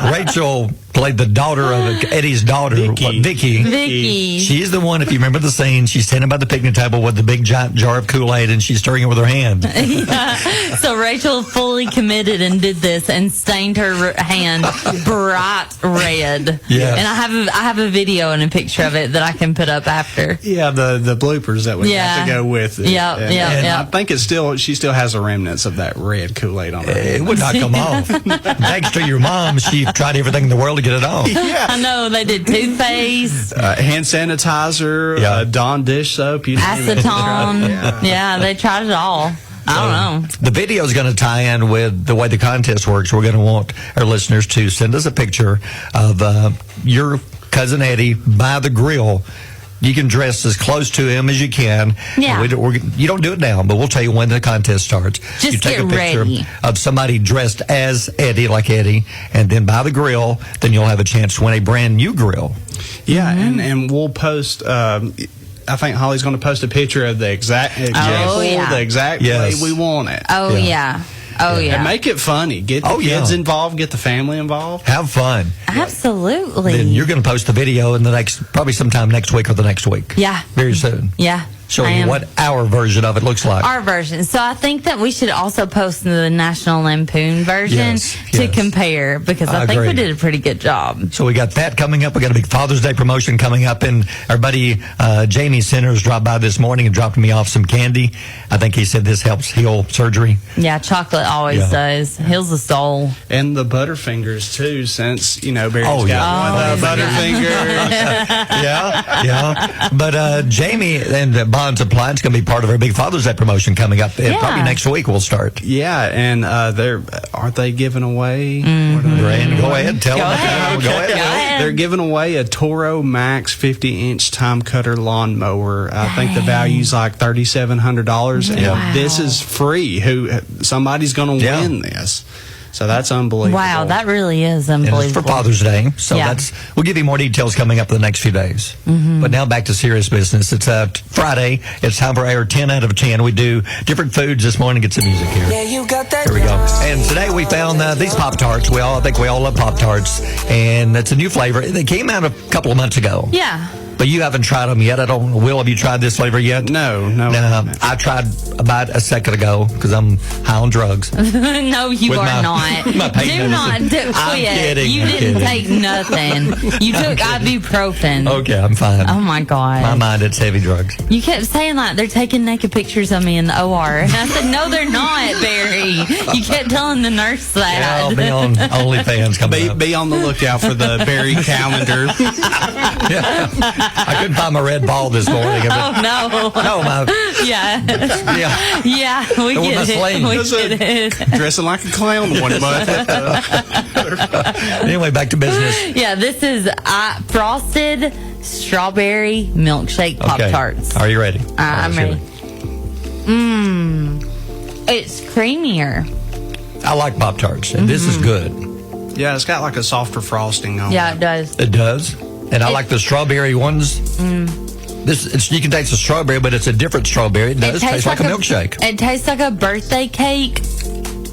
Rachel played the daughter of Eddie's daughter, Vicky. She's the one, if you remember the scene, she's standing by the picnic table with the big giant jar of Kool-Aid, and she's stirring it with her hand. Yeah. So Rachel fully committed and did this and stained her hand bright red. Yeah. And I have a video and a picture of it that I can put up after. Yeah, the bloopers that we have to go with it. Yeah. I think she still has the remnants of that red Kool-Aid on her hand. It would not come off. Thanks to your mom, she tried everything in the world to get it off. Yeah. I know, they did toothpaste, hand sanitizer, Dawn dish soap, acetone. Yeah, they tried it all. I don't know. The video is going to tie in with the way the contest works. We're going to want our listeners to send us a picture of your cousin Eddie by the grill. You can dress as close to him as you can. Yeah. You don't do it now, but we'll tell you when the contest starts. Just you take get a picture ready. of somebody dressed as Eddie, like Eddie, and then by the grill, then you'll have a chance to win a brand new grill. Yeah, and we'll post. I think Holly's going to post a picture of the exact way we want it. Oh, yeah. And make it funny. Get the kids involved. Get the family involved. Have fun. Absolutely. Then you're going to post the video in probably sometime next week or the next week. Yeah. Very soon. Yeah. Showing you what our version of it looks like. Our version. So I think that we should also post the National Lampoon version to compare, because I think we did a pretty good job. So we got that coming up. We got a big Father's Day promotion coming up, and our buddy Jamie Centers dropped by this morning and dropped me off some candy. I think he said this helps heal surgery. Yeah, chocolate always does. Heals the soul. And the Butterfingers too, since Barry's got one of the Butterfingers. Yeah. But Jamie and Bond Supply, it's going to be part of our big Father's Day promotion coming up. Probably next week we'll start. Yeah, and aren't they giving away? Brand, go ahead, tell them. Go ahead. They're giving away a Toro Max 50-inch time cutter lawnmower. I think the value's like $3,700, and this is free. Somebody's going to win this. So that's unbelievable. Wow, that really is unbelievable. And it's for Father's Day, so we'll give you more details coming up in the next few days. But now back to serious business. It's Friday. It's time for our 10 out of 10. We do different foods this morning. Get some music here. Yeah, you got that. Here we go. And today we found these Pop-Tarts. I think we all love Pop-Tarts, and it's a new flavor. They came out a couple of months ago. Yeah. But you haven't tried them yet. I don't know. Will, have you tried this flavor yet? No. I tried about a second ago because I'm high on drugs. No, you are not. My pain do not quit. I'm kidding. You didn't take nothing. You took ibuprofen. Okay, I'm fine. Oh, my God. My mind, it's heavy drugs. You kept saying they're taking naked pictures of me in the OR. And I said, no, they're not, Barry. You kept telling the nurse that. Yeah, I'll be on OnlyFans coming up. Be on the lookout for the Barry calendar. I couldn't find my red ball this morning. Oh, no. No, my... Yeah, we get it. Dressing like a clown one month. Anyway, back to business. Yeah, this is frosted strawberry milkshake Pop-Tarts. Okay. Are you ready? I'm ready. It's creamier. I like Pop-Tarts, and this is good. Yeah, it's got like a softer frosting on it. Yeah, it does. It does. And I like the strawberry ones. You can taste the strawberry, but it's a different strawberry. It does taste like a milkshake. It tastes like a birthday cake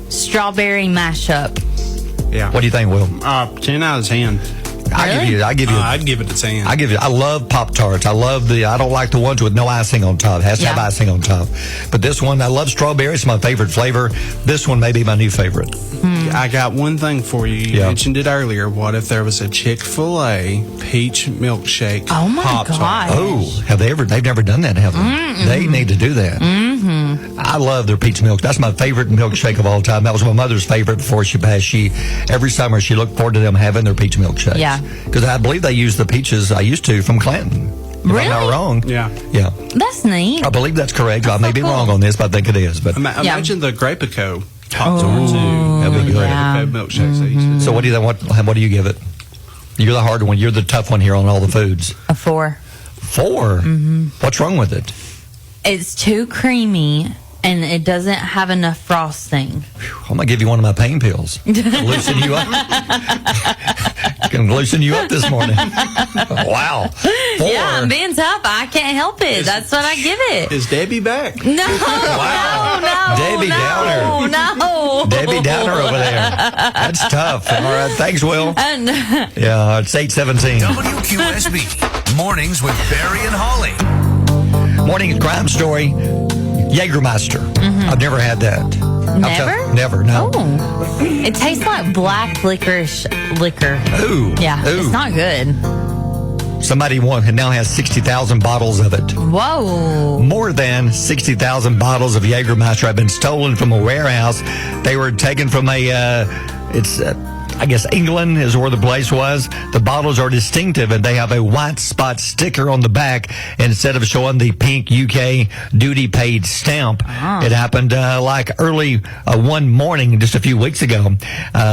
strawberry mashup. Yeah. What do you think, Will? 10 out of 10. Really? I'd give it a 10. I love Pop-Tarts. I don't like the ones with no icing on top. It has to have icing on top. But this one, I love strawberry. It's my favorite flavor. This one may be my new favorite. I got one thing for you. You mentioned it earlier. What if there was a Chick-fil-A peach milkshake Pop-Tart? Gosh. Oh, they've never done that, have they? They need to do that. I love their peach milk. That's my favorite milkshake of all time. That was my mother's favorite before she passed. Every summer she looked forward to them having their peach milkshakes. Yeah. Because I believe they use the peaches I used to from Clanton. Really? If I'm not wrong. Yeah. That's neat. I believe that's correct. I may be wrong on this, but I think it is. But imagine the Grapico Pop-Tart too. That'd be good. Grapico milkshakes they used to do. So what do you give it? You're the hard one. You're the tough one here on all the foods. A 4. 4? What's wrong with it? It's too creamy, and it doesn't have enough frosting. I'm going to give you one of my pain pills. Loosen you up. can loosen you up this morning. Wow. 4. Yeah, I'm being tough. I can't help it. That's what I give it. Is Debbie back? No, Wow. no, Debbie no, Downer. no. Debbie Downer over there. That's tough. All right. Thanks, Will. Yeah, it's 8:17. WQSB. Mornings with Barry and Holly. Morning crime story. Jägermeister. I've never had that. Never? Never, no. Oh. It tastes like black licorice liquor. Ooh. Yeah, Ooh. it's not good. Somebody now has 60,000 bottles of it. Whoa. More than 60,000 bottles of Jägermeister have been stolen from a warehouse. They were taken from I guess England is where the place was. The bottles are distinctive, and they have a white spot sticker on the back instead of showing the pink UK duty paid stamp. It happened like early one morning just a few weeks ago.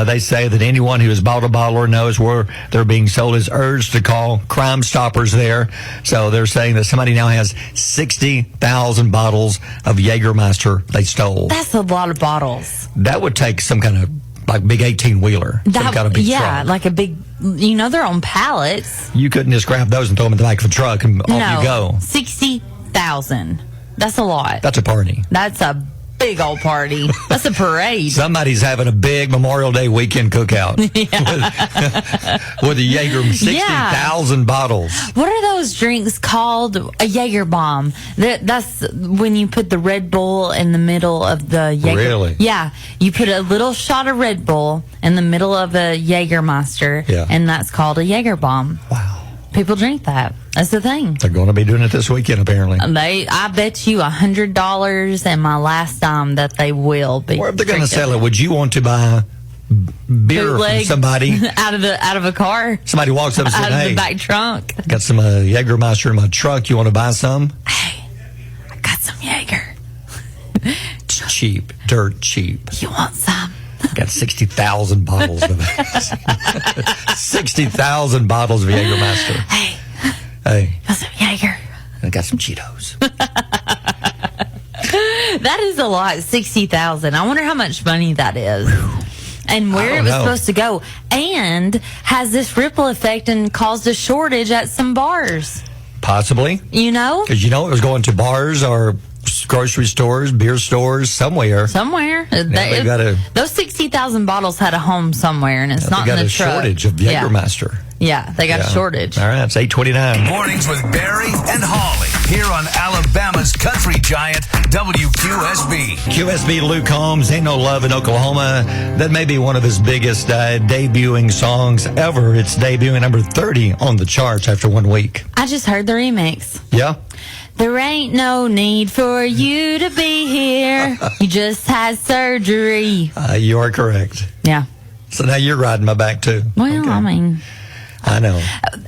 They say that anyone who has bought a bottle or knows where they're being sold is urged to call Crime Stoppers there. So they're saying that somebody now has 60,000 bottles of Jägermeister they stole. That's a lot of bottles. That would take some kind of like big 18-wheeler. Some kind of big truck. Like a big, they're on pallets. You couldn't just grab those and throw them in the back of a truck and off you go. 60,000. That's a lot. That's a party. That's a big old party. That's a parade. Somebody's having a big Memorial Day weekend cookout. with a Jaeger, 60,000 bottles. What are those drinks called? A Jaeger bomb. That's when you put the Red Bull in the middle of the Jaeger. Really? Yeah. You put a little shot of Red Bull in the middle of a Jägermeister, and that's called a Jaeger bomb. Wow. People drink that. That's the thing. They're going to be doing it this weekend, apparently. I bet you $100 and my last time that they will be. Where are they going to sell it? Would you want to buy beer from somebody out of a car? Somebody walks up and says, out of "Hey, the back trunk. Got some Jägermeister in my truck. You want to buy some?" Hey, I got some Jaeger. It's cheap, dirt cheap. You want some? Got 60,000 bottles of it. 60,000 bottles of Jägermeister. Hey. Got some Jaeger. I got some Cheetos. That is a lot, 60,000. I wonder how much money that is. And where it was supposed to go. And has this ripple effect and caused a shortage at some bars? Possibly. Because it was going to bars or grocery stores, beer stores, somewhere. Those 60,000 bottles had a home somewhere, and it's not in the truck. They got a shortage of Jägermeister. Yeah, they got a shortage. All right, it's 8:29. Mornings with Barry and Holly here on Alabama's country giant WQSB. QSB Luke Combs, Ain't No Love in Oklahoma. That may be one of his biggest debuting songs ever. It's debuting number 30 on the charts after 1 week. I just heard the remix. Yeah? There ain't no need for you to be here. You just had surgery. You are correct. Yeah. So now you're riding my back too. Well, I mean, I know.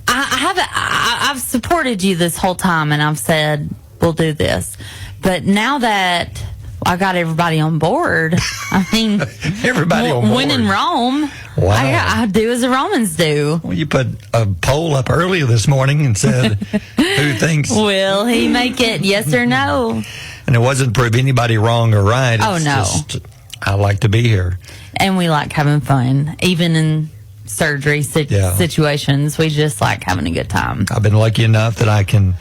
I've supported you this whole time, and I've said we'll do this. But now that I got everybody on board, I mean, everybody on board. When in Rome, wow. I do as the Romans do. Well, you put a poll up earlier this morning and said, who thinks? Will he make it? Yes or no? And it wasn't to prove anybody wrong or right. Oh, no. Just, I like to be here. And we like having fun, even in surgery situations. We just like having a good time. I've been lucky enough that I can.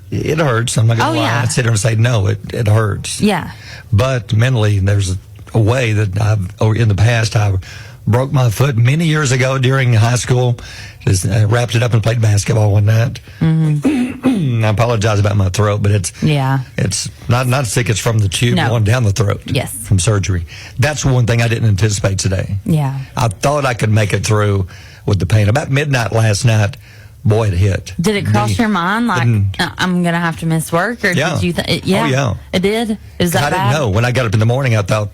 It hurts. I'm not going to lie. I'd sit there and say, no, it hurts. Yeah. But mentally, there's a way that in the past, I broke my foot many years ago during high school. Just wrapped it up and played basketball one night. Mm-hmm. I apologize about my throat, but it's not sick. It's from the tube going down the throat. Yes. From surgery. That's one thing I didn't anticipate today. Yeah. I thought I could make it through with the pain. About midnight last night, boy, it hit. Did it cross your mind like I'm going to have to miss work? Or did you think? Yeah. Oh, yeah. It did? Is that bad? I didn't know. When I got up in the morning, I thought,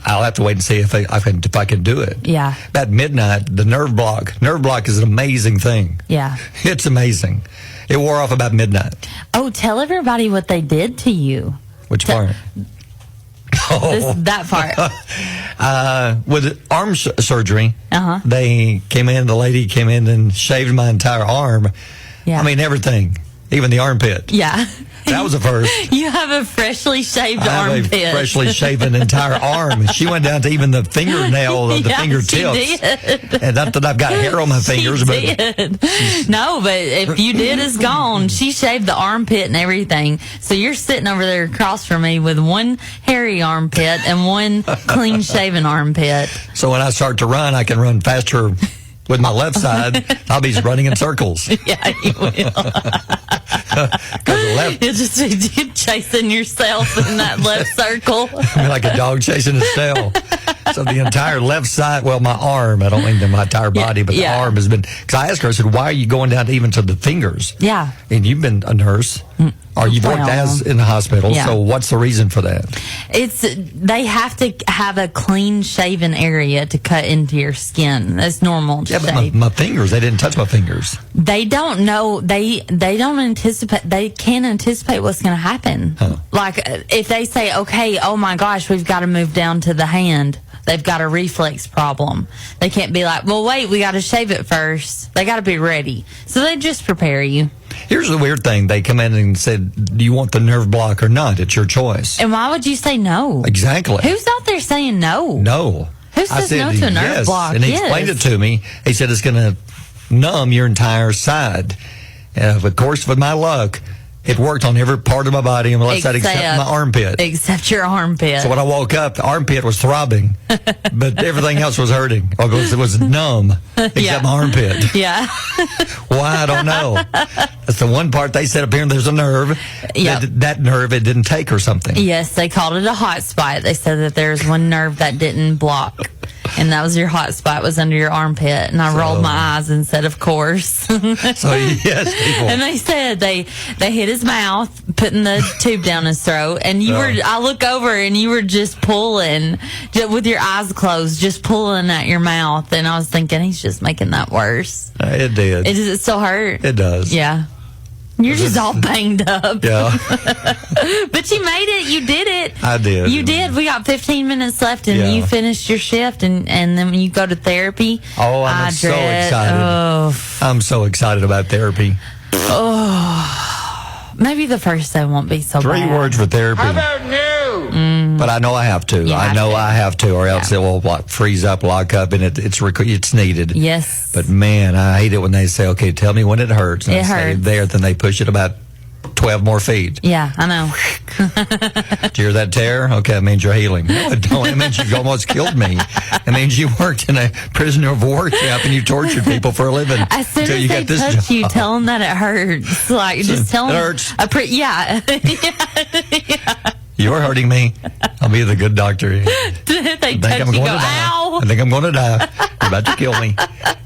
I'll have to wait and see if I can do it. Yeah. About midnight, the nerve block. Nerve block is an amazing thing. Yeah. It's amazing. It wore off about midnight. Oh, tell everybody what they did to you. Which part? That part. With arm surgery, the lady came in and shaved my entire arm. Yeah. I mean, everything. even the armpit. Yeah. That was a first. You have a freshly shaved armpit. A freshly shaven entire arm. She went down to even the fingernail of the fingertips. She did. And not that I've got hair on my fingers, She but did. No, but if you did, it's gone. She shaved the armpit and everything. So you're sitting over there across from me with one hairy armpit and one clean shaven armpit. So when I start to run, I can run faster with my left side. I'll be running in circles. Yeah, you will. You'll just be chasing yourself in that left circle. I'm like a dog chasing its tail. So the entire left side, well, my arm, I don't mean my entire body, but the arm has been, because I asked her, I said, why are you going down to even to the fingers? Yeah. And you've been a nurse, or you've worked as in the hospital, so what's the reason for that? They have to have a clean shaven area to cut into your skin. That's normal to shave. But my fingers, they didn't touch my fingers. They don't know, they don't anticipate, they can't anticipate what's going to happen. Huh. Like, if they say, okay, oh my gosh, we've got to move down to the hand, they've got a reflex problem. They can't be like, well, wait, we got to shave it first. They got to be ready. So they just prepare you. Here's the weird thing. They come in and said, do you want the nerve block or not? It's your choice. And why would you say no? Exactly. Who's out there saying no? No. Who says no to a nerve block? And he explained it to me. He said it's going to numb your entire side. And of course, with my luck, it worked on every part of my body on the left side except my armpit. Except your armpit. So when I woke up, the armpit was throbbing, but everything else was hurting. Or it was numb, except my armpit. Yeah. Why, I don't know. That's the one part they said up here, there's a nerve. Yep. That nerve, it didn't take or something. Yes, they called it a hot spot. They said that there's one nerve that didn't block. And that was your hot spot, was under your armpit. And I rolled my eyes and said, of course. So, yes, people. And they said they hit his mouth, putting the tube down his throat. And I look over and you were just pulling, with your eyes closed, just pulling at your mouth. And I was thinking, he's just making that worse. It did. Does it still hurt? It does. Yeah. You're just all banged up. Yeah. But you made it. You did it. I did. You did. We got 15 minutes left, and you finished your shift, and then when you go to therapy. Oh, I'm so excited. Oh. I'm so excited about therapy. Oh. Maybe the first day won't be so 3 bad. words for therapy. How about new? But I know I have to. I have to, or else it will freeze up, lock up, and it's needed. Yes. But man, I hate it when they say, "Okay, tell me when it hurts." And It I say hurts. there, then they push it about 12 more feet. Yeah, I know. Did you hear that tear? Okay, it means you're healing. No, it don't. It means you almost killed me. It means you worked in a prisoner of war camp and you tortured people for a living. As soon until as you they got this touch job. you, tell them that it hurts. Like, just tell them. It hurts. Yeah. You're hurting me. I'll be the good doctor. They touch you, go, ow. I think I'm going to die. You're about to kill me.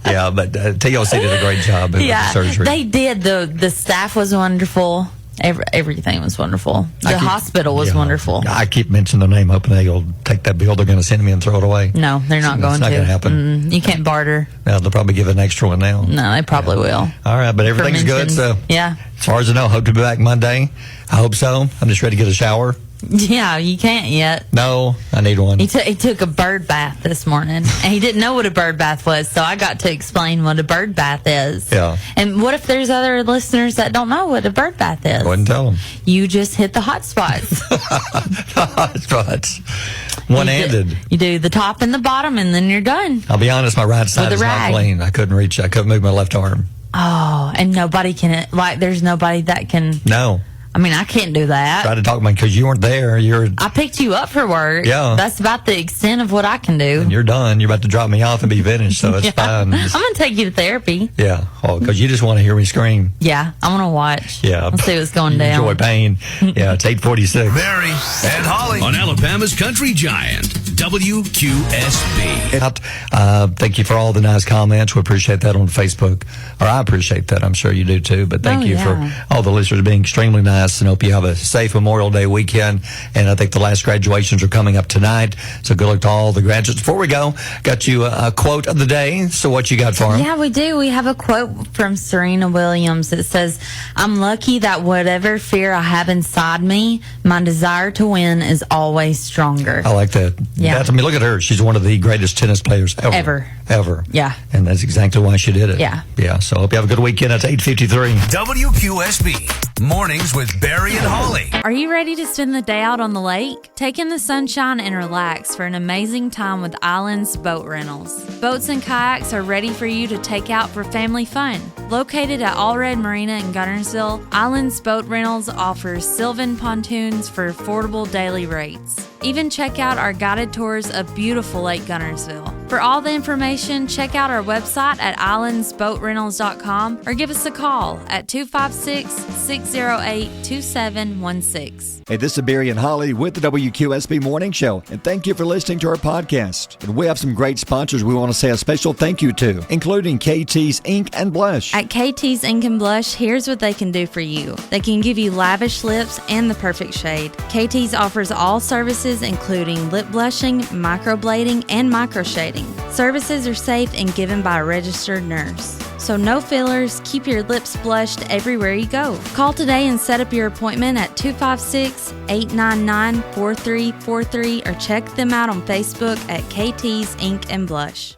Yeah, but TLC did a great job with the surgery. They did. The staff was wonderful. Everything was wonderful. The hospital was wonderful. I keep mentioning their name, hoping they'll take that bill they're going to send me and throw it away. No, they're not going to. It's not going to happen. You can't barter. Well, they'll probably give an extra one now. No, they probably will. All right, but everything's good. So yeah. As far as I know, hope to be back Monday. I hope so. I'm just ready to get a shower. Yeah, you can't yet. No, I need one. He took a bird bath this morning, and he didn't know what a bird bath was, so I got to explain what a bird bath is. Yeah. And what if there's other listeners that don't know what a bird bath is? Go ahead and tell them. You just hit the hot spots. The hot spots. One-handed. You do the top and the bottom, and then you're done. I'll be honest, my right side is not clean. I couldn't move my left arm. Oh, and nobody can, there's nobody that can. No. I mean, I can't do that. Try to talk about because you weren't there. I picked you up for work. Yeah. That's about the extent of what I can do. And you're done. You're about to drop me off and be finished, so it's fine. I'm going to take you to therapy. Yeah. Oh, because you just want to hear me scream. Yeah. I want to watch. Yeah. Let's see what's going down. Enjoy pain. Yeah, it's 8:46. Barry and Holly on Alabama's Country Giant, WQSB. Thank you for all the nice comments. We appreciate that on Facebook. Or I appreciate that. I'm sure you do too. But thank you for all the listeners being extremely nice, and hope you have a safe Memorial Day weekend. And I think the last graduations are coming up tonight. So good luck to all the graduates. Before we go, got you a quote of the day. So what you got for them? Yeah, we do. We have a quote from Serena Williams. It says, "I'm lucky that whatever fear I have inside me, my desire to win is always stronger." I like that. Yeah. Yeah. I mean, look at her. She's one of the greatest tennis players ever. Ever. Yeah. And that's exactly why she did it. Yeah. Yeah. So hope you have a good weekend. That's 8:53. WQSB Mornings with Barry and Holly. Are you ready to spend the day out on the lake? Take in the sunshine and relax for an amazing time with Islands Boat Rentals. Boats and kayaks are ready for you to take out for family fun. Located at Allred Marina in Guntersville, Islands Boat Rentals offers Sylvan pontoons for affordable daily rates. Even check out our guided tours of beautiful Lake Guntersville. For all the information, check out our website at islandsboatrentals.com or give us a call at 256-608-2716. Hey, this is Barry and Holly with the WQSB Morning Show, and thank you for listening to our podcast. And we have some great sponsors we want to say a special thank you to, including KT's Ink and Blush. At KT's Ink and Blush, here's what they can do for you. They can give you lavish lips and the perfect shade. KT's offers all services including lip blushing, microblading, and microshading. Services are safe and given by a registered nurse. So no fillers, keep your lips blushed everywhere you go. Call today and set up your appointment at 256-899-4343 or check them out on Facebook at KT's Ink and Blush.